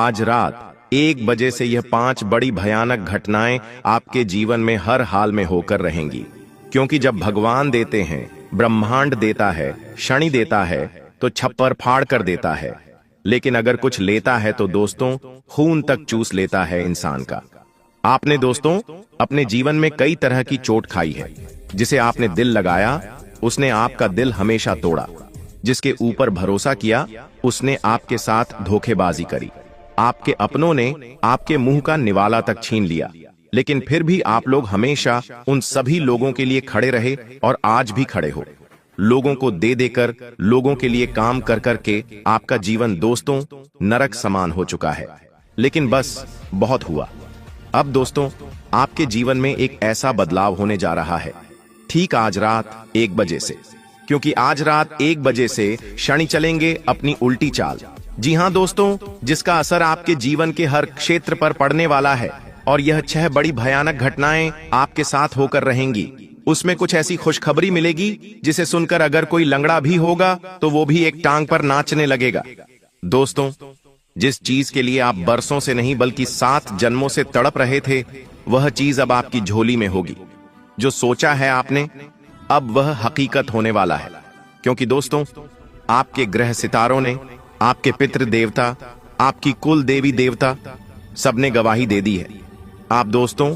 आज रात 1 बजे से यह 5 बड़ी भयानक घटनाएं आपके जीवन में हर हाल में होकर रहेंगी। क्योंकि जब भगवान देते हैं, ब्रह्मांड देता है, शनि देता है तो छप्पर फाड़ कर देता है, लेकिन अगर कुछ लेता है तो दोस्तों खून तक चूस लेता है इंसान का। आपने दोस्तों अपने जीवन में कई तरह की चोट खाई है। जिसे आपने दिल लगाया उसने आपका दिल हमेशा तोड़ा। जिसके ऊपर भरोसा किया उसने आपके साथ धोखेबाजी करी। आपके अपनों ने आपके मुंह का निवाला तक छीन लिया, लेकिन फिर भी आप लोग हमेशा उन सभी लोगों के लिए खड़े रहे और आज भी खड़े हो। लोगों को दे देकर, लोगों के लिए काम कर कर के आपका जीवन दोस्तों नरक समान हो चुका है। लेकिन बस बहुत हुआ। अब दोस्तों आपके जीवन में एक ऐसा बदलाव होने जा रहा है, ठीक आज रात 1 बजे से। क्योंकि आज रात 1 बजे से शनि चलेंगे अपनी उल्टी चाल। जी हां दोस्तों, जिसका असर आपके जीवन के हर क्षेत्र पर पड़ने वाला है। और यह 6 बड़ी भयानक घटनाएं आपके साथ होकर रहेंगी। उसमें कुछ ऐसी खुशखबरी मिलेगी जिसे सुनकर अगर कोई लंगड़ा भी होगा तो वो भी एक टांग पर नाचने लगेगा। दोस्तों जिस चीज के लिए आप बरसों से नहीं बल्कि 7 जन्मों से तड़प रहे थे, वह चीज अब आपकी झोली में होगी। जो सोचा है आपने अब वह हकीकत होने वाला है। क्योंकि दोस्तों आपके ग्रह सितारों ने, आपके पितृ देवता, आपकी कुल देवी देवता सबने गवाही दे दी है। आप दोस्तों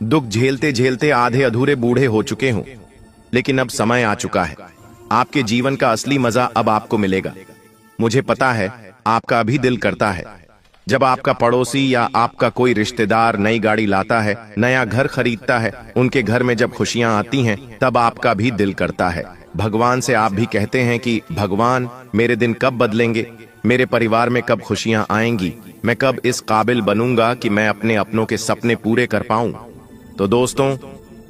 दुख झेलते झेलते आधे अधूरे बूढ़े हो चुके हों, लेकिन अब समय आ चुका है। आपके जीवन का असली मजा अब आपको मिलेगा। मुझे पता है आपका अभी दिल करता है जब आपका पड़ोसी या आपका कोई रिश्तेदार नई गाड़ी लाता है, नया घर खरीदता है, उनके घर में जब खुशियां आती हैं तब आपका भी दिल करता है। भगवान से आप भी कहते हैं कि भगवान मेरे दिन कब बदलेंगे, मेरे परिवार में कब खुशियां आएंगी, मैं कब इस काबिल बनूंगा कि मैं अपने अपनों के सपने पूरे कर पाऊं। तो दोस्तों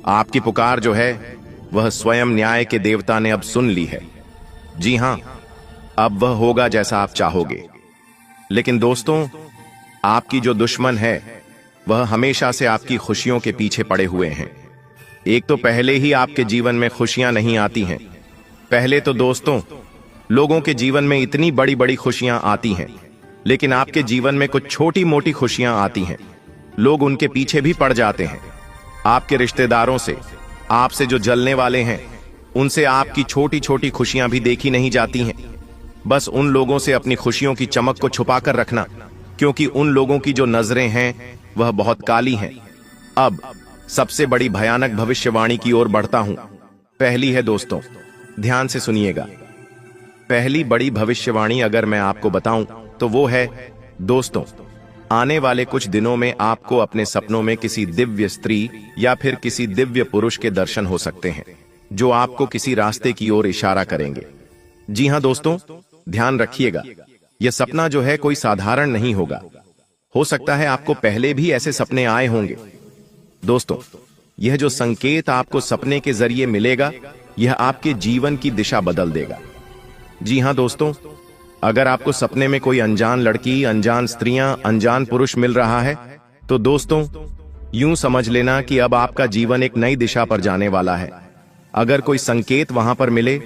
आपकी पुकार जो है वह स्वयं न्याय के देवता ने अब सुन ली है। जी हां, अब वह होगा जैसा आप चाहोगे। लेकिन दोस्तों आपकी जो दुश्मन है वह हमेशा से आपकी खुशियों के पीछे पड़े हुए हैं। एक तो पहले ही आपके जीवन में खुशियां नहीं आती हैं। पहले तो दोस्तों लोगों के जीवन में इतनी बड़ी बड़ी खुशियां आती हैं, लेकिन आपके जीवन में कुछ छोटी मोटी खुशियां आती हैं। लोग उनके पीछे भी पड़ जाते हैं। आपके रिश्तेदारों से, आपसे जो जलने वाले हैं, उनसे आपकी छोटी छोटी खुशियां भी देखी नहीं जाती हैं। बस उन लोगों से अपनी खुशियों की चमक को छुपा कर रखना, क्योंकि उन लोगों की जो नजरें हैं वह बहुत काली हैं। अब सबसे बड़ी भयानक भविष्यवाणी की ओर बढ़ता हूं। पहली है दोस्तों, ध्यान से सुनिएगा। पहली बड़ी भविष्यवाणी अगर मैं आपको बताऊं तो वो है दोस्तों, आने वाले कुछ दिनों में आपको अपने सपनों में किसी दिव्य स्त्री या फिर किसी दिव्य पुरुष के दर्शन हो सकते हैं, जो आपको किसी रास्ते की ओर इशारा करेंगे। जी हां दोस्तों, ध्यान रखिएगा, यह सपना जो है कोई साधारण नहीं होगा। हो सकता है आपको पहले भी ऐसे सपने आए होंगे। दोस्तों यह जो संकेत आपको सपने के जरिए मिलेगा, यह आपके जीवन की दिशा बदल देगा। जी हां दोस्तों, अगर आपको सपने में कोई अनजान लड़की, अनजान स्त्रियां, अनजान पुरुष मिल रहा है तो दोस्तों यूं समझ लेना कि अब आपका जीवन एक नई दिशा पर जाने वाला है। अगर कोई संकेत वहां पर मिले,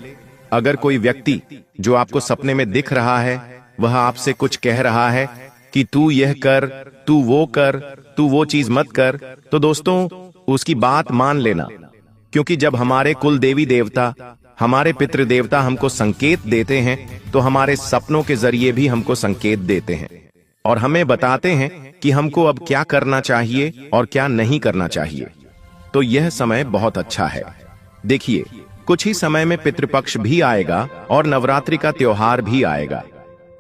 अगर कोई व्यक्ति जो आपको सपने में दिख रहा है वह आपसे कुछ कह रहा है कि तू यह कर, तू वो कर, तू वो चीज मत कर, तो दोस्तों उसकी बात मान लेना। क्योंकि जब हमारे कुल देवी देवता, हमारे पितृ देवता हमको संकेत देते हैं तो हमारे सपनों के जरिए भी हमको संकेत देते हैं और हमें बताते हैं कि हमको अब क्या करना चाहिए और क्या नहीं करना चाहिए। तो यह समय बहुत अच्छा है। देखिए कुछ ही समय में पितृपक्ष भी आएगा और नवरात्रि का त्योहार भी आएगा।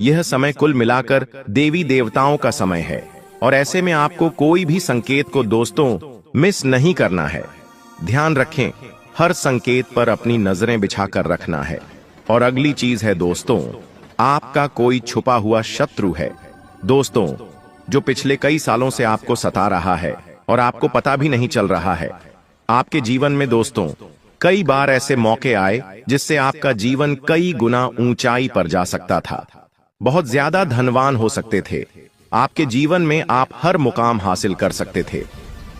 यह समय कुल मिलाकर देवी देवताओं का समय है और ऐसे में आपको कोई भी संकेत को दोस्तों मिस नहीं करना है। ध्यान रखें, हर संकेत पर अपनी नजरें बिछाकर रखना है। और अगली चीज है दोस्तों, आपका कोई छुपा हुआ शत्रु है दोस्तों, जो पिछले कई सालों से आपको सता रहा है और आपको पता भी नहीं चल रहा है। आपके जीवन में दोस्तों कई बार ऐसे मौके आए जिससे आपका जीवन कई गुना ऊंचाई पर जा सकता था। बहुत ज्यादा धनवान हो सकते थे। आपके जीवन में आप हर मुकाम हासिल कर सकते थे।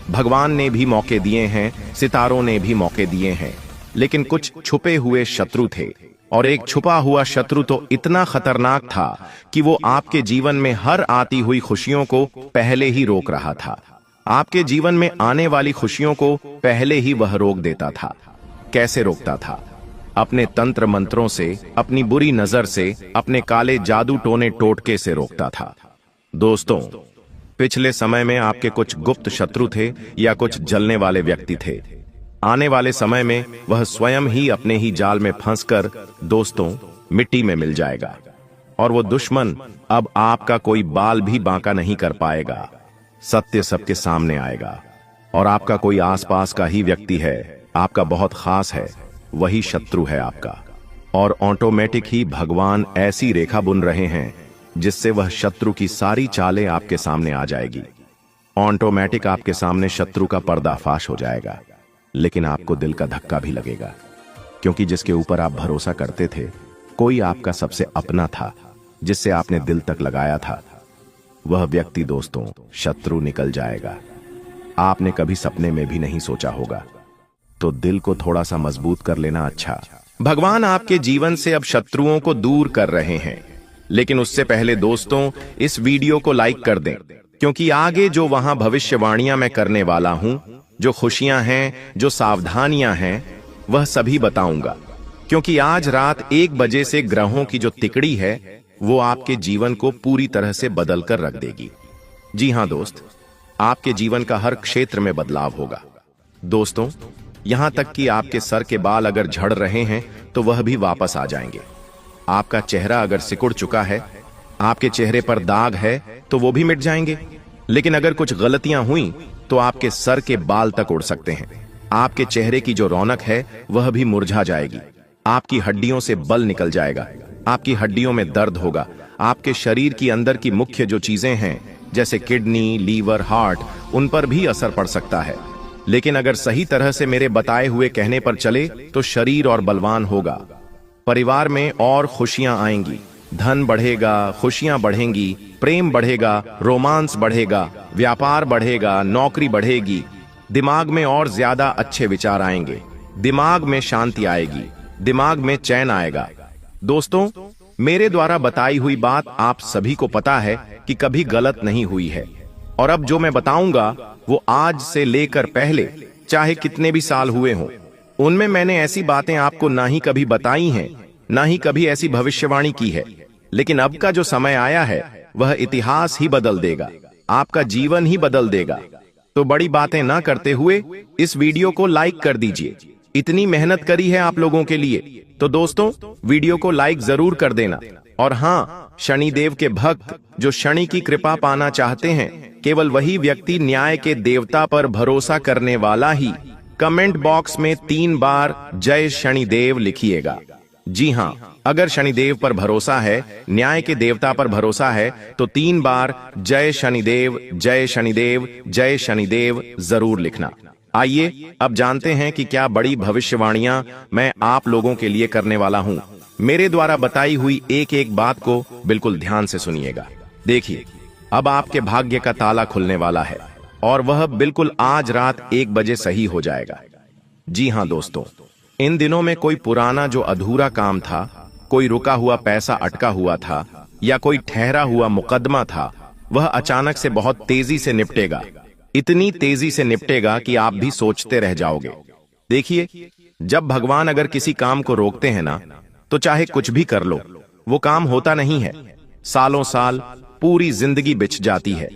भगवान ने भी मौके दिए हैं, सितारों ने भी मौके दिए हैं, लेकिन कुछ छुपे हुए शत्रु थे और एक छुपा हुआ शत्रु तो इतना खतरनाक था कि वो आपके जीवन में हर आती हुई खुशियों को पहले ही रोक रहा था। आपके जीवन में आने वाली खुशियों को पहले ही वह रोक देता था। कैसे रोकता था? अपने तंत्र मंत्रों से, अपनी बुरी नजर से, अपने काले जादू टोने टोटके से रोकता था। दोस्तों, पिछले समय में आपके कुछ गुप्त शत्रु थे या कुछ जलने वाले व्यक्ति थे। आने वाले समय में वह स्वयं ही अपने ही जाल में फंसकर दोस्तों मिट्टी में मिल जाएगा और वो दुश्मन अब आपका कोई बाल भी बांका नहीं कर पाएगा। सत्य सबके सामने आएगा और आपका कोई आसपास का ही व्यक्ति है, आपका बहुत खास है, वही शत्रु है आपका। और ऑटोमेटिक ही भगवान ऐसी रेखा बुन रहे हैं जिससे वह शत्रु की सारी चालें आपके सामने आ जाएगी। ऑटोमेटिक आपके सामने शत्रु का पर्दाफाश हो जाएगा। लेकिन आपको दिल का धक्का भी लगेगा, क्योंकि जिसके ऊपर आप भरोसा करते थे, कोई आपका सबसे अपना था, जिससे आपने दिल तक लगाया था, वह व्यक्ति दोस्तों शत्रु निकल जाएगा। आपने कभी सपने में भी नहीं सोचा होगा। तो दिल को थोड़ा सा मजबूत कर लेना अच्छा। भगवान आपके जीवन से अब शत्रुओं को दूर कर रहे हैं। लेकिन उससे पहले दोस्तों इस वीडियो को लाइक कर दें, क्योंकि आगे जो वहां भविष्यवाणियां मैं करने वाला हूं, जो खुशियां हैं, जो सावधानियां हैं, वह सभी बताऊंगा। क्योंकि आज रात 1 बजे से ग्रहों की जो तिकड़ी है वो आपके जीवन को पूरी तरह से बदल कर रख देगी। जी हां दोस्त, आपके जीवन का हर क्षेत्र में बदलाव होगा। दोस्तों, यहां तक कि आपके सर के बाल अगर झड़ रहे हैं तो वह भी वापस आ जाएंगे। आपका चेहरा अगर सिकुड़ चुका है, आपके चेहरे पर दाग है तो वो भी मिट जाएंगे। लेकिन अगर कुछ गलतियां हुई तो आपके सर के बाल तक उड़ सकते हैं। आपके चेहरे की जो रौनक है वह भी मुरझा जाएगी। आपकी हड्डियों से बल निकल जाएगा, आपकी हड्डियों में दर्द होगा। आपके शरीर की अंदर की मुख्य जो चीजें हैं जैसे किडनी, लीवर, हार्ट, उन पर भी असर पड़ सकता है। लेकिन अगर सही तरह से मेरे बताए हुए कहने पर चले तो शरीर और बलवान होगा। परिवार में और खुशियां आएंगी, धन बढ़ेगा, खुशियां बढ़ेंगी, प्रेम बढ़ेगा, रोमांस बढ़ेगा, व्यापार बढ़ेगा, नौकरी बढ़ेगी। दिमाग में और ज्यादा अच्छे विचार आएंगे, दिमाग में शांति आएगी, दिमाग में चैन आएगा। दोस्तों, मेरे द्वारा बताई हुई बात आप सभी को पता है कि कभी गलत नहीं हुई है। और अब जो मैं बताऊंगा वो आज से लेकर पहले चाहे कितने भी साल हुए हों, उनमें मैंने ऐसी बातें आपको ना ही कभी बताई हैं, ना ही कभी ऐसी भविष्यवाणी की है। लेकिन अब का जो समय आया है वह इतिहास ही बदल देगा, आपका जीवन ही बदल देगा। तो बड़ी बातें ना करते हुए इस वीडियो को लाइक कर दीजिए। इतनी मेहनत करी है आप लोगों के लिए, तो दोस्तों वीडियो को लाइक जरूर कर देना। और हाँ, शनिदेव के भक्त जो शनि की कृपा पाना चाहते हैं, केवल वही व्यक्ति न्याय के देवता पर भरोसा करने वाला ही कमेंट बॉक्स में 3 बार जय शनिदेव लिखिएगा। जी हाँ, अगर शनिदेव पर भरोसा है, न्याय के देवता पर भरोसा है, तो 3 बार जय शनिदेव, जय शनिदेव, जय शनिदेव जरूर लिखना। आइए अब जानते हैं कि क्या बड़ी भविष्यवाणियां मैं आप लोगों के लिए करने वाला हूं। मेरे द्वारा बताई हुई एक एक बात को बिल्कुल ध्यान से सुनिएगा। देखिए, अब आपके भाग्य का ताला खुलने वाला है और वह बिल्कुल आज रात 1 बजे सही हो जाएगा। जी हां दोस्तों, इन दिनों में कोई पुराना जो अधूरा काम था, कोई रुका हुआ पैसा अटका हुआ था या कोई ठहरा हुआ मुकदमा था, वह अचानक से बहुत तेजी से निपटेगा। इतनी तेजी से निपटेगा कि आप भी सोचते रह जाओगे। देखिए, जब भगवान अगर किसी काम को रोकते हैं ना, तो चाहे कुछ भी कर लो, वो काम होता नहीं है। सालों साल, पूरी जिंदगी बिछ जाती है,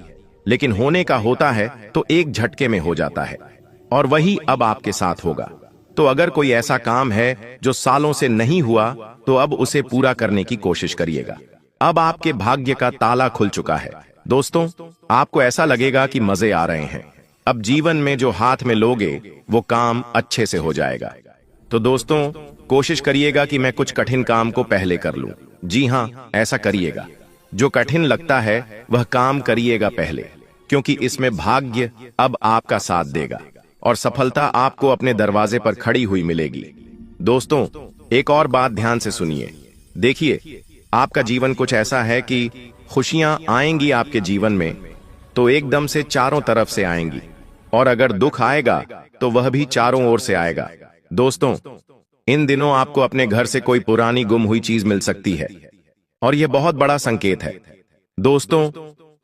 लेकिन होने का होता है तो एक झटके में हो जाता है। और वही अब आपके साथ होगा। तो अगर कोई ऐसा काम है जो सालों से नहीं हुआ, तो अब उसे पूरा करने की कोशिश करिएगा। अब आपके भाग्य का ताला खुल चुका है। दोस्तों, आपको ऐसा लगेगा कि मजे आ रहे हैं। अब जीवन में जो हाथ में लोगे वो काम अच्छे से हो जाएगा। तो दोस्तों, कोशिश करिएगा कि मैं कुछ कठिन काम को पहले कर लूं। जी हां, ऐसा करिएगा। जो कठिन लगता है वह काम करिएगा पहले, क्योंकि इसमें भाग्य अब आपका साथ देगा और सफलता आपको अपने दरवाजे पर खड़ी हुई मिलेगी। दोस्तों, एक और बात ध्यान से सुनिए। देखिए, आपका जीवन कुछ ऐसा है कि खुशियां आएंगी आपके जीवन में तो एकदम से चारों तरफ से आएंगी, और अगर दुख आएगा तो वह भी चारों ओर से आएगा। दोस्तों, इन दिनों आपको अपने घर से कोई पुरानी गुम हुई चीज मिल सकती है और यह बहुत बड़ा संकेत है। दोस्तों,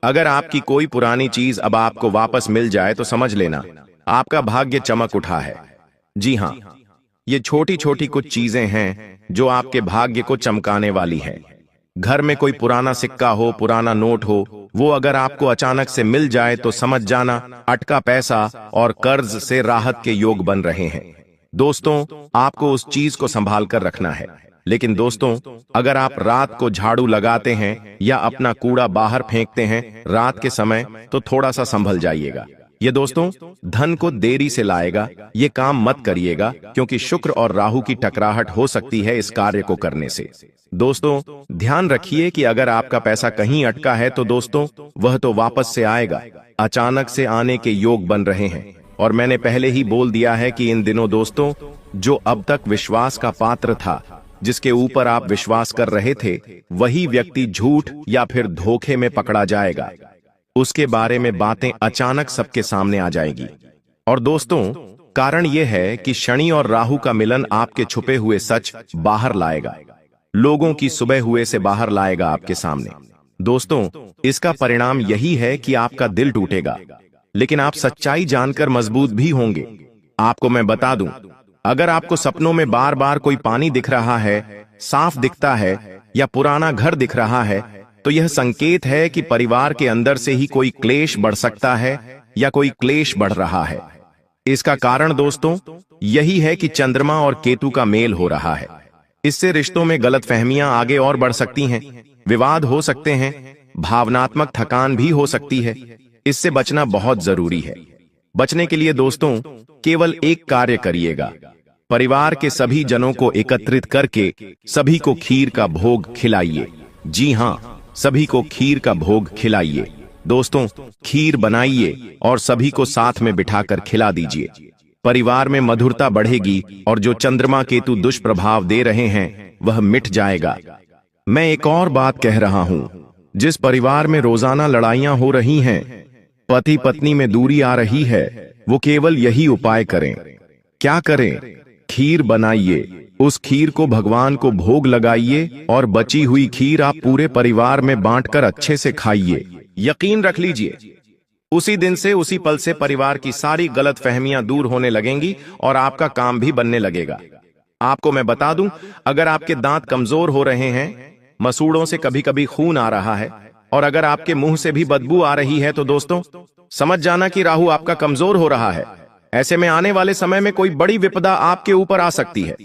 अगर आपकी कोई पुरानी चीज अब आपको वापस मिल जाए तो समझ लेना आपका भाग्य चमक उठा है। जी हां, ये छोटी छोटी कुछ चीजें हैं जो आपके भाग्य को चमकाने वाली हैं। घर में कोई पुराना सिक्का हो, पुराना नोट हो, वो अगर आपको अचानक से मिल जाए तो समझ जाना अटका पैसा और कर्ज से राहत के योग बन रहे हैं। दोस्तों, आपको उस चीज को संभाल कर रखना है। लेकिन दोस्तों, अगर आप रात को झाड़ू लगाते हैं या अपना कूड़ा बाहर फेंकते हैं रात के समय, तो थोड़ा सा संभल जाइएगा। ये दोस्तों धन को देरी से लाएगा। ये काम मत करिएगा, क्योंकि शुक्र और राहु की टकराहट हो सकती है इस कार्य को करने से। दोस्तों, ध्यान रखिए कि अगर आपका पैसा कहीं अटका है तो दोस्तों वह तो वापस से आएगा। अचानक से आने के योग बन रहे हैं और मैंने पहले ही बोल दिया है कि इन दिनों दोस्तों जो अब तक विश्वास का पात्र था, जिसके ऊपर आप विश्वास कर रहे थे, वही व्यक्ति झूठ या फिर धोखे में पकड़ा जाएगा। उसके बारे में बातें अचानक सबके सामने आ जाएगी। और दोस्तों, कारण यह है कि शनि और राहु का मिलन आपके छुपे हुए सच बाहर लाएगा, लोगों की सुबह हुए से बाहर लाएगा आपके सामने। दोस्तों, इसका परिणाम यही है कि आपका दिल टूटेगा, लेकिन आप सच्चाई जानकर मजबूत भी होंगे। आपको मैं बता दूं, अगर आपको सपनों में बार बार कोई पानी दिख रहा है, साफ दिखता है या पुराना घर दिख रहा है, तो यह संकेत है कि परिवार के अंदर से ही कोई क्लेश बढ़ सकता है या कोई क्लेश बढ़ रहा है। इसका कारण दोस्तों यही है कि चंद्रमा और केतु का मेल हो रहा है। इससे रिश्तों में गलतफहमियां आगे और बढ़ सकती हैं, विवाद हो सकते हैं, भावनात्मक थकान भी हो सकती है। इससे बचना बहुत जरूरी है। बचने के लिए दोस्तों केवल एक कार्य करिएगा, परिवार के सभी जनों को एकत्रित करके सभी को खीर का भोग खिलाइए। जी हां, सभी को खीर का भोग खिलाइए। दोस्तों, खीर बनाइए और सभी को साथ में बिठाकर खिला दीजिए। परिवार में मधुरता बढ़ेगी और जो चंद्रमा केतु दुष्प्रभाव दे रहे हैं वह मिट जाएगा। मैं एक और बात कह रहा हूं, जिस परिवार में रोजाना लड़ाइयां हो रही हैं, पति पत्नी में दूरी आ रही है, वो केवल यही उपाय करें। क्या करें? खीर बनाइए, उस खीर को भगवान को भोग लगाइए और बची हुई खीर आप पूरे परिवार में बांटकर अच्छे से खाइए। यकीन रख लीजिए, उसी दिन से, उसी पल से परिवार की सारी गलतफहमियां दूर होने लगेंगी और आपका काम भी बनने लगेगा। आपको मैं बता दूं, अगर आपके दांत कमजोर हो रहे हैं, मसूड़ों से कभी कभी खून आ रहा है और अगर आपके मुंह से भी बदबू आ रही है, तो दोस्तों समझ जाना कि राहु आपका कमजोर हो रहा है। ऐसे में आने वाले समय में कोई बड़ी विपदा आपके ऊपर आ सकती है,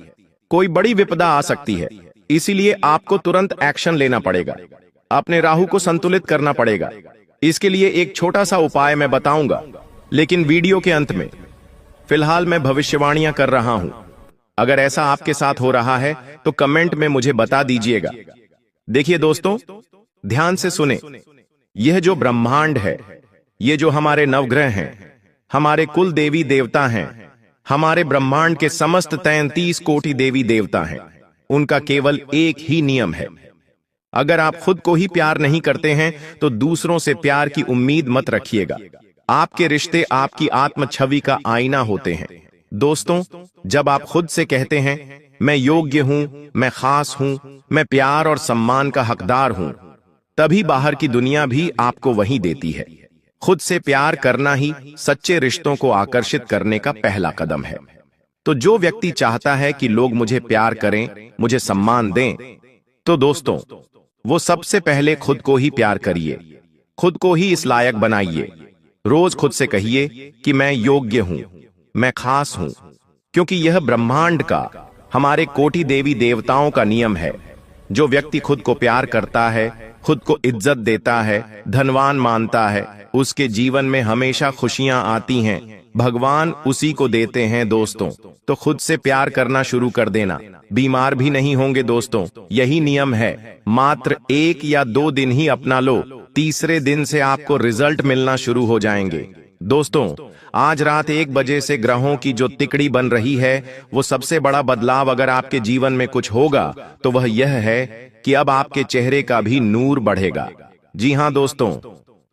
कोई बड़ी विपदा आ सकती है। इसीलिए आपको तुरंत एक्शन लेना पड़ेगा, अपने राहु को संतुलित करना पड़ेगा। इसके लिए एक छोटा सा उपाय मैं बताऊंगा, लेकिन वीडियो के अंत में। फिलहाल मैं भविष्यवाणियां कर रहा हूं। अगर ऐसा आपके साथ हो रहा है तो कमेंट में मुझे बता दीजिएगा। देखिए दोस्तों, ध्यान से सुने। यह जो ब्रह्मांड है, ये जो हमारे नवग्रह हैं, हमारे कुल देवी देवता हैं, हमारे ब्रह्मांड के समस्त 33 कोटि देवी देवता हैं, उनका केवल एक ही नियम है। अगर आप खुद को ही प्यार नहीं करते हैं तो दूसरों से प्यार की उम्मीद मत रखिएगा। आपके रिश्ते आपकी आत्म छवि का आईना होते हैं। दोस्तों, जब आप खुद से कहते हैं मैं योग्य हूं, मैं खास हूं, मैं प्यार और सम्मान का हकदार हूं, तभी बाहर की दुनिया भी आपको वही देती है। खुद से प्यार करना ही सच्चे रिश्तों को आकर्षित करने का पहला कदम है। तो जो व्यक्ति चाहता है कि लोग मुझे प्यार करें, मुझे सम्मान दें, तो दोस्तों वो सबसे पहले खुद को ही प्यार करिए, खुद को ही इस लायक बनाइए। रोज खुद से कहिए कि मैं योग्य हूं, मैं खास हूं, क्योंकि यह ब्रह्मांड का, हमारे कोटि देवी देवताओं का नियम है। जो व्यक्ति खुद को प्यार करता है, खुद को इज्जत देता है, धनवान मानता है, उसके जीवन में हमेशा खुशियां आती हैं। भगवान उसी को देते हैं दोस्तों। तो खुद से प्यार करना शुरू कर देना, बीमार भी नहीं होंगे दोस्तों। यही नियम है। मात्र 1 या 2 दिन ही अपना लो, तीसरे दिन से आपको रिजल्ट मिलना शुरू हो जाएंगे। दोस्तों, आज रात 1 बजे से ग्रहों की जो तिकड़ी बन रही है, वो सबसे बड़ा बदलाव अगर आपके जीवन में कुछ होगा तो वह यह है कि अब आपके चेहरे का भी नूर बढ़ेगा। जी हां दोस्तों,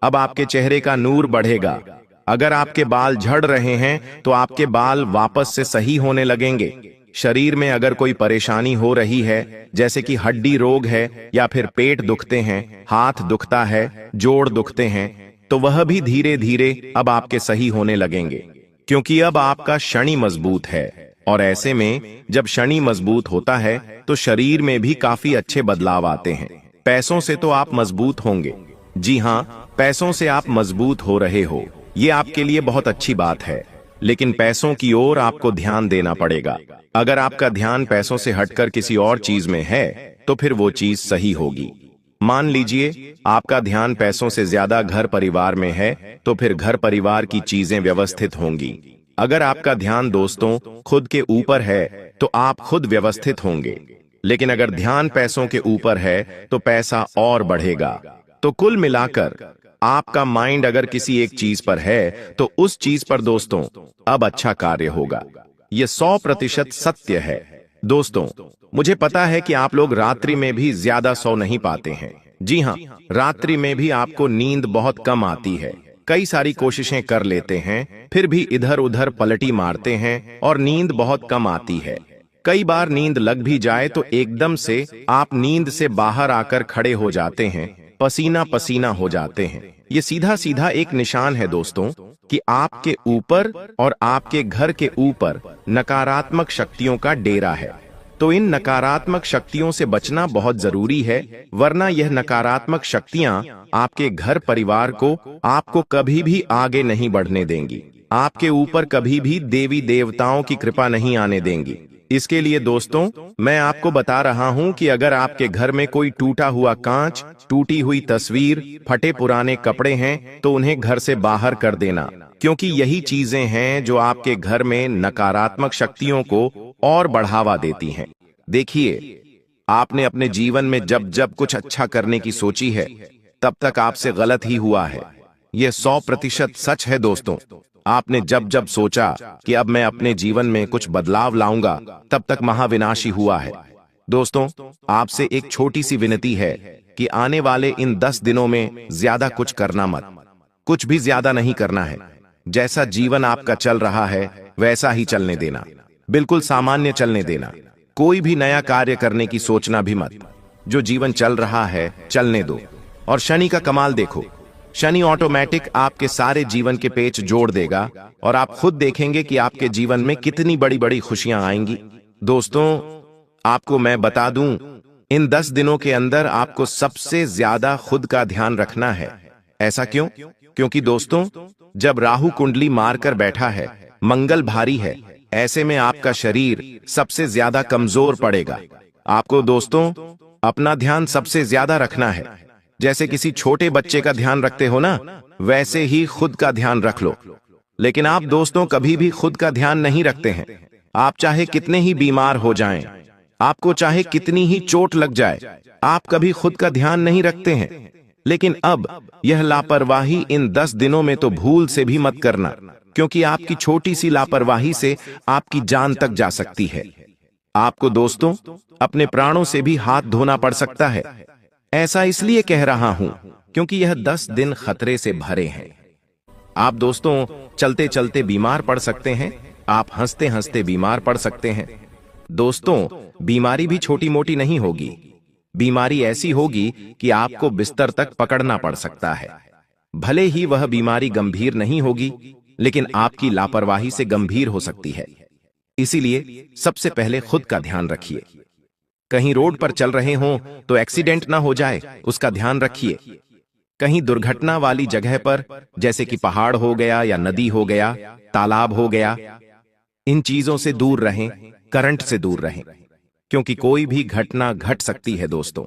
अब आपके चेहरे का नूर बढ़ेगा। अगर आपके बाल झड़ रहे हैं तो आपके बाल वापस से सही होने लगेंगे। शरीर में अगर कोई परेशानी हो रही है, जैसे कि हड्डी रोग है या फिर पेट दुखते हैं, हाथ दुखता है, जोड़ दुखते हैं, तो वह भी धीरे धीरे अब आपके सही होने लगेंगे, क्योंकि अब आपका शनि मजबूत है। और ऐसे में जब शनि मजबूत होता है तो शरीर में भी काफी अच्छे बदलाव आते हैं। पैसों से तो आप मजबूत होंगे। जी हाँ, पैसों से आप मजबूत हो रहे हो, ये आपके लिए बहुत अच्छी बात है। लेकिन पैसों की ओर आपको ध्यान देना पड़ेगा। अगर आपका ध्यान पैसों से हटकर किसी और चीज में है तो फिर वो चीज सही होगी। मान लीजिए आपका ध्यान पैसों से ज्यादा घर परिवार में है, तो फिर घर परिवार की चीजें व्यवस्थित होंगी। अगर आपका ध्यान दोस्तों खुद के ऊपर है तो आप खुद व्यवस्थित होंगे। लेकिन अगर ध्यान पैसों के ऊपर है तो पैसा और बढ़ेगा। तो कुल मिलाकर आपका माइंड अगर किसी एक चीज पर है तो उस चीज पर दोस्तों अब अच्छा कार्य होगा। यह 100% सत्य है। दोस्तों, मुझे पता है कि आप लोग रात्रि में भी ज्यादा सो नहीं पाते हैं। जी हाँ, रात्रि में भी आपको नींद बहुत कम आती है। कई सारी कोशिशें कर लेते हैं, फिर भी इधर उधर पलटी मारते हैं और नींद बहुत कम आती है। कई बार नींद लग भी जाए तो एकदम से आप नींद से बाहर आकर खड़े हो जाते हैं, पसीना पसीना हो जाते हैं। ये सीधा सीधा एक निशान है दोस्तों कि आपके ऊपर और आपके घर के ऊपर नकारात्मक शक्तियों का डेरा है। तो इन नकारात्मक शक्तियों से बचना बहुत जरूरी है, वरना यह नकारात्मक शक्तियां आपके घर परिवार को आपको कभी भी आगे नहीं बढ़ने देंगी। आपके ऊपर कभी भी देवी देवताओं की कृपा नहीं आने देंगी। इसके लिए दोस्तों मैं आपको बता रहा हूं कि अगर आपके घर में कोई टूटा हुआ कांच, टूटी हुई तस्वीर, फटे पुराने कपड़े हैं तो उन्हें घर से बाहर कर देना, क्योंकि यही चीजें हैं जो आपके घर में नकारात्मक शक्तियों को और बढ़ावा देती हैं। देखिए, आपने अपने जीवन में जब जब कुछ अच्छा करने की सोची है तब तक आपसे गलत ही हुआ है। यह 100% सच है दोस्तों। आपने जब जब सोचा कि अब मैं अपने जीवन में कुछ बदलाव लाऊंगा तब तक महाविनाशी हुआ है। दोस्तों, आपसे एक छोटी सी विनती है कि आने वाले इन 10 दिनों में ज्यादा कुछ करना मत। कुछ भी ज्यादा नहीं करना है। जैसा जीवन आपका चल रहा है वैसा ही चलने देना, बिल्कुल सामान्य चलने देना। कोई भी नया कार्य करने की सोचना भी मत। जो जीवन चल रहा है चलने दो। और शनि का कमाल देखो, शनि ऑटोमेटिक आपके सारे जीवन के पेच जोड़ देगा और आप खुद देखेंगे कि आपके जीवन में कितनी बड़ी बड़ी खुशियां आएंगी। दोस्तों, आपको मैं बता दूं, इन 10 दिनों के अंदर आपको सबसे ज्यादा खुद का ध्यान रखना है। ऐसा क्यों? क्योंकि दोस्तों, जब राहु कुंडली मारकर बैठा है, मंगल भारी है, ऐसे में आपका शरीर सबसे ज्यादा कमजोर पड़ेगा। आपको दोस्तों अपना ध्यान सबसे ज्यादा रखना है। जैसे किसी छोटे बच्चे का ध्यान रखते हो ना, वैसे ही खुद का ध्यान रख लो। लेकिन आप दोस्तों कभी भी खुद का ध्यान नहीं रखते हैं। आप चाहे कितने ही बीमार हो जाएं, आपको चाहे कितनी ही चोट लग जाए, आप कभी खुद का ध्यान नहीं रखते हैं। लेकिन अब यह लापरवाही इन 10 दिनों में तो भूल से भी मत करना, क्योंकि आपकी छोटी सी लापरवाही से आपकी जान तक जा सकती है। आपको दोस्तों अपने प्राणों से भी हाथ धोना पड़ सकता है। ऐसा इसलिए कह रहा हूं क्योंकि यह 10 दिन खतरे से भरे हैं। आप दोस्तों चलते चलते बीमार पड़ सकते हैं, आप हंसते हंसते बीमार पड़ सकते हैं। दोस्तों, बीमारी भी छोटी मोटी नहीं होगी। बीमारी ऐसी होगी कि आपको बिस्तर तक पकड़ना पड़ सकता है। भले ही वह बीमारी गंभीर नहीं होगी, लेकिन आपकी लापरवाही से गंभीर हो सकती है। इसीलिए सबसे पहले खुद का ध्यान रखिए। कहीं रोड पर चल रहे हों तो एक्सीडेंट ना हो जाए, उसका ध्यान रखिए। कहीं दुर्घटना वाली जगह पर, जैसे कि पहाड़ हो गया या नदी हो गया, तालाब हो गया, इन चीजों से दूर रहें, करंट से दूर रहें, क्योंकि कोई भी घटना घट सकती है दोस्तों।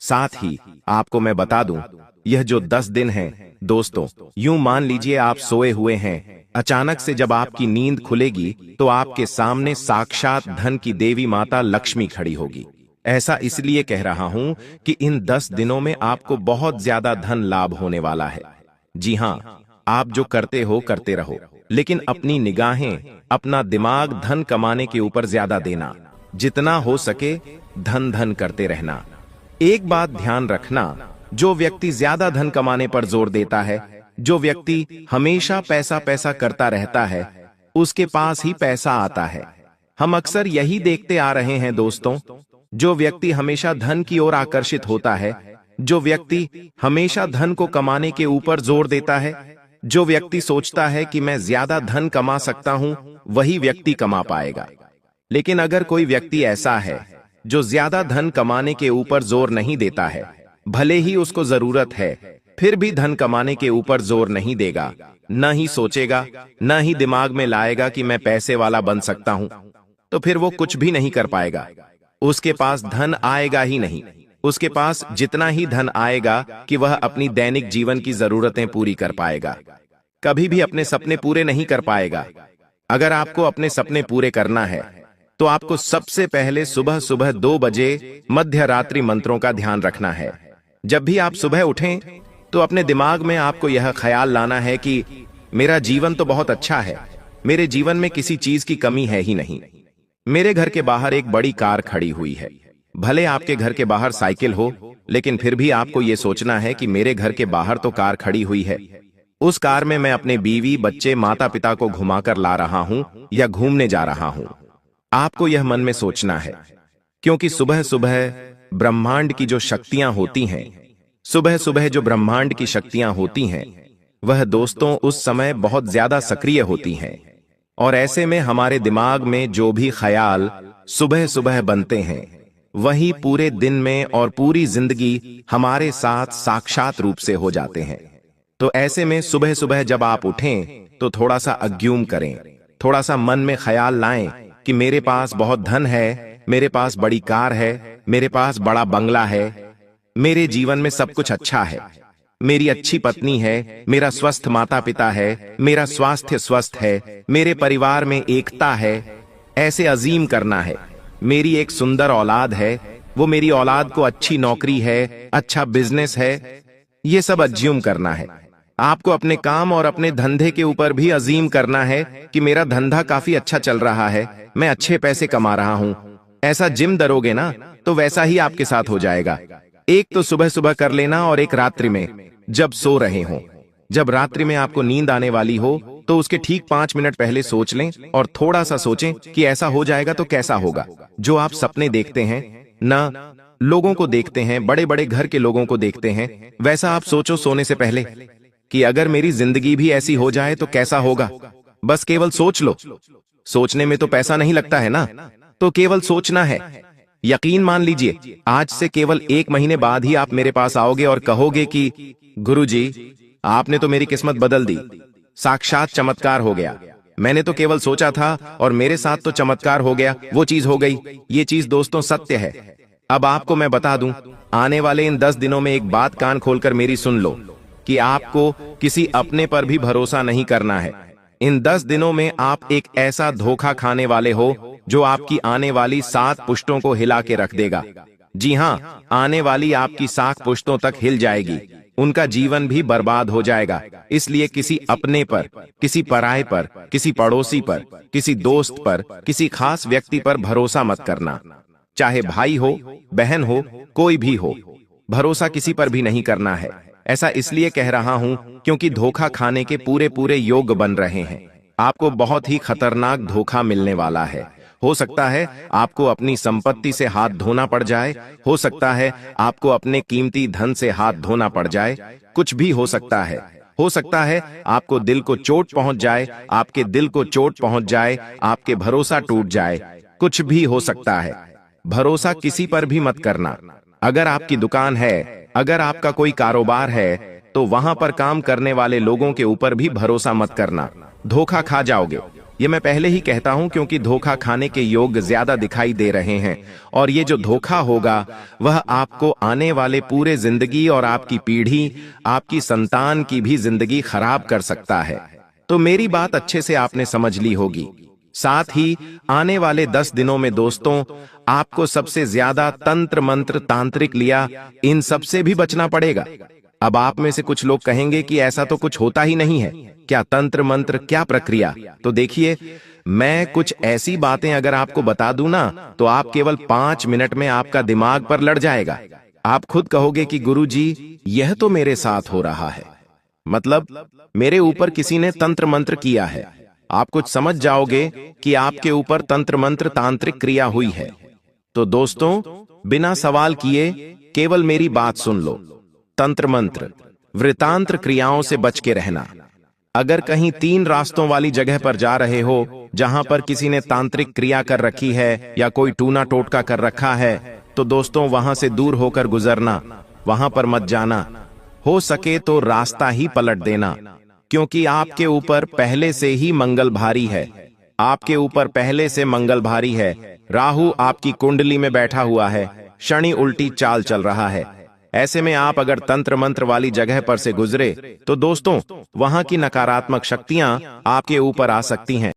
साथ ही आपको मैं बता दूं, यह जो 10 दिन है दोस्तों, यूं मान लीजिए आप सोए हुए हैं, अचानक से जब आपकी नींद खुलेगी तो आपके सामने साक्षात धन की देवी माता लक्ष्मी खड़ी होगी। ऐसा इसलिए कह रहा हूं कि इन 10 दिनों में आपको बहुत ज्यादा धन लाभ होने वाला है। जी हां, आप जो करते हो करते रहो, लेकिन अपनी निगाहें, अपना दिमाग धन कमाने के ऊपर ज्यादा देना। जितना हो सके धन धन करते रहना। एक बात ध्यान रखना, जो व्यक्ति ज्यादा धन कमाने पर जोर देता है, जो व्यक्ति हमेशा पैसा पैसा करता रहता है, उसके पास ही पैसा आता है। हम अक्सर यही देखते आ रहे हैं दोस्तों। जो व्यक्ति हमेशा धन की ओर आकर्षित होता है, जो व्यक्ति हमेशा धन को कमाने के ऊपर जोर देता है, जो व्यक्ति सोचता है कि मैं ज्यादा धन कमा सकता हूं, वही व्यक्ति कमा पाएगा। लेकिन अगर कोई व्यक्ति ऐसा है जो ज्यादा धन कमाने के ऊपर जोर नहीं देता है, भले ही उसको जरूरत है, फिर भी धन कमाने के ऊपर जोर नहीं देगा, न ही सोचेगा, न ही दिमाग में लाएगा कि मैं पैसे वाला बन सकता हूं, तो फिर वो कुछ भी नहीं कर पाएगा। उसके पास धन आएगा ही नहीं। उसके पास जितना ही धन आएगा कि वह अपनी दैनिक जीवन की जरूरतें पूरी कर पाएगा, कभी भी अपने सपने पूरे नहीं कर पाएगा। अगर आपको अपने सपने पूरे करना है तो आपको सबसे पहले सुबह सुबह 2 बजे मध्य रात्रि मंत्रों का ध्यान रखना है। जब भी आप सुबह उठें तो अपने दिमाग में आपको यह ख्याल लाना है कि मेरा जीवन तो बहुत अच्छा है, मेरे जीवन में किसी चीज की कमी है ही नहीं। मेरे घर के बाहर एक बड़ी कार खड़ी हुई है। भले आपके घर के बाहर साइकिल हो, लेकिन फिर भी आपको यह सोचना है कि मेरे घर के बाहर तो कार खड़ी हुई है। उस कार में मैं अपने बीवी, बच्चे, माता पिता को घुमाकर ला रहा हूं या घूमने जा रहा हूं। आपको यह मन में सोचना है, क्योंकि सुबह सुबह ब्रह्मांड की जो शक्तियां होती हैं, सुबह सुबह जो ब्रह्मांड की शक्तियां होती हैं, वह दोस्तों उस समय बहुत ज्यादा सक्रिय होती हैं। और ऐसे में हमारे दिमाग में जो भी ख्याल सुबह सुबह बनते हैं, वही पूरे दिन में और पूरी जिंदगी हमारे साथ साक्षात रूप से हो जाते हैं। तो ऐसे में सुबह सुबह जब आप उठें तो थोड़ा सा अज्ञूम करें, थोड़ा सा मन में ख्याल लाएं कि मेरे पास बहुत धन है, मेरे पास बड़ी कार है, मेरे पास बड़ा बंगला है, मेरे जीवन में सब कुछ अच्छा है, मेरी अच्छी पत्नी है, मेरा स्वस्थ माता पिता है, मेरा स्वास्थ्य स्वस्थ है, मेरे परिवार में एकता है। ऐसे अजीम करना है। मेरी एक सुंदर औलाद है, वो मेरी औलाद को अच्छी नौकरी है, अच्छा बिजनेस है। ये सब अज्यूम करना है। आपको अपने काम और अपने धंधे के ऊपर भी अजीम करना है कि मेरा धंधा काफी अच्छा चल रहा है, मैं अच्छे पैसे कमा रहा हूं। ऐसा जिम दरोगे ना तो वैसा ही आपके साथ हो जाएगा। एक तो सुबह सुबह कर लेना और एक रात्रि में जब सो रहे हो। जब रात्रि में आपको नींद आने वाली हो तो उसके ठीक 5 मिनट पहले सोच लें और थोड़ा सा सोचें कि ऐसा हो जाएगा तो कैसा होगा। जो आप सपने देखते हैं ना, लोगों को देखते हैं, बड़े बड़े घर के लोगों को देखते हैं, वैसा आप सोचो सोने से पहले कि अगर मेरी जिंदगी भी ऐसी हो जाए तो कैसा होगा। बस केवल सोच लो। सोचने में तो पैसा नहीं लगता है ना, तो केवल सोचना है। यकीन मान लीजिए, आज से केवल 1 महीने बाद ही आप मेरे पास आओगे और कहोगे कि गुरुजी, आपने तो मेरी किस्मत बदल दी, साक्षात चमत्कार हो गया। मैंने तो केवल सोचा था और मेरे साथ तो चमत्कार हो गया, वो चीज हो गई। ये चीज दोस्तों सत्य है। अब आपको मैं बता दूं, आने वाले इन 10 दिनों में एक बात कान खोलकर मेरी सुन लो कि आपको किसी अपने पर भी भरोसा नहीं करना है। इन 10 दिनों में आप एक ऐसा धोखा खाने वाले हो जो आपकी आने वाली 7 पुश्तों को हिला के रख देगा। जी हाँ, आने वाली आपकी 7 पुश्तों तक हिल जाएगी। उनका जीवन भी बर्बाद हो जाएगा। इसलिए किसी अपने पर, किसी पराये पर, किसी पड़ोसी पर, किसी दोस्त पर, किसी खास व्यक्ति पर भरोसा मत करना। चाहे भाई हो, बहन हो, कोई भी हो, भरोसा किसी पर भी नहीं करना है। ऐसा इसलिए कह रहा हूं क्योंकि धोखा खाने के पूरे पूरे योग बन रहे हैं। आपको बहुत ही खतरनाक धोखा मिलने वाला है। हो सकता है आपको अपनी संपत्ति से हाथ धोना पड़ जाए, हो सकता है आपको अपने कीमती धन से हाथ धोना पड़ जाए, कुछ भी हो सकता है। हो सकता है आपको दिल को चोट पहुंच जाए, आपके दिल को चोट पहुंच जाए, आपके भरोसा टूट जाए, कुछ भी हो सकता है। भरोसा किसी पर भी मत करना। अगर आपकी दुकान है, अगर आपका कोई कारोबार है, तो वहां पर काम करने वाले लोगों के ऊपर भी भरोसा मत करना, धोखा खा जाओगे। ये मैं पहले ही कहता हूं क्योंकि धोखा खाने के योग ज्यादा दिखाई दे रहे हैं और ये जो धोखा होगा वह आपको आने वाले पूरे जिंदगी और आपकी पीढ़ी, आपकी संतान की भी जिंदगी खराब कर सकता है। तो मेरी बात अच्छे से आपने समझ ली होगी। साथ ही आने वाले 10 दिनों में दोस्तों आपको सबसे ज्यादा तंत्र मंत्र, तांत्रिक लिया, इन सब से भी बचना पड़ेगा। अब आप में से कुछ लोग कहेंगे कि ऐसा तो कुछ होता ही नहीं है, क्या तंत्र मंत्र, क्या प्रक्रिया। तो देखिए, मैं कुछ ऐसी बातें अगर आपको बता दूं ना तो आप केवल 5 मिनट में आपका दिमाग पर लड़ जाएगा। आप खुद कहोगे कि गुरुजी, यह तो मेरे साथ हो रहा है, मतलब मेरे ऊपर किसी ने तंत्र मंत्र किया है। आप कुछ समझ जाओगे कि आपके ऊपर तंत्र मंत्र तांत्रिक क्रिया हुई है। तो दोस्तों, बिना सवाल किए केवल मेरी बात सुन लो। तंत्र मंत्र वृतांत्र क्रियाओं से बच के रहना। अगर कहीं 3 रास्तों वाली जगह पर जा रहे हो जहां पर किसी ने तांत्रिक क्रिया कर रखी है या कोई टूना टोटका कर रखा है, तो दोस्तों वहां से दूर होकर गुजरना, वहां पर मत जाना। हो सके तो रास्ता ही पलट देना, क्योंकि आपके ऊपर पहले से ही मंगल भारी है। आपके ऊपर पहले से मंगल भारी है। राहु आपकी कुंडली में बैठा हुआ है। शनि उल्टी चाल चल रहा है। ऐसे में आप अगर तंत्र मंत्र वाली जगह पर से गुजरे तो दोस्तों वहां की नकारात्मक शक्तियां आपके ऊपर आ सकती हैं।